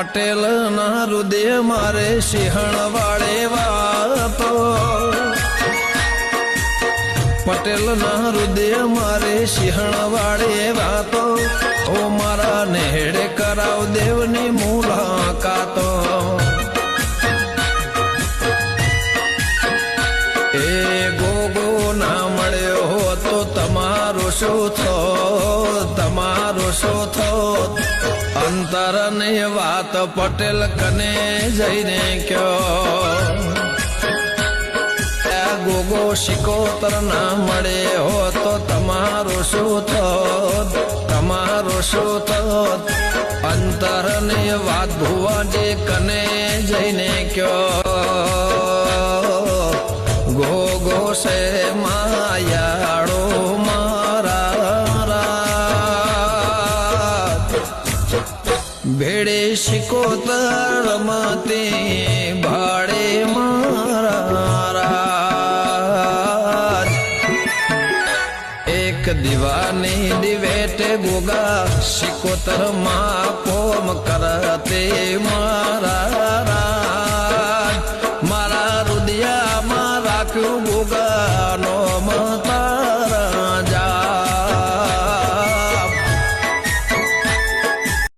પટેલ ના હૃદય મારે સિંહણ વાળે વાતો, પટેલ ના હૃદય મારે સિંહણ વાળે વાતો, ઓ મારા નેહડે કરાવ દેવની મુલાકાતો। એ ગોગો ના મળ્યો હો તો તમારો શું થો, તમારો શું થો? અંતરની વાત પટેલ કને જઈને કયો, ગોગો શિકોતર ના મળે હો તો તમારો શું થોત, તમારો શું થોત? અંતરની વાત ભુવાજી કને જઈને કયો, ગોગો સે માયાળો મારા ભેડે શિકોતર મતે ભાડે મારા। એક દીવાની દિવેટે ગોગા શિકોતર માં કોમ કરતે મારા, મારા રુદિયામાં રાખ્યું ગોગા નો મત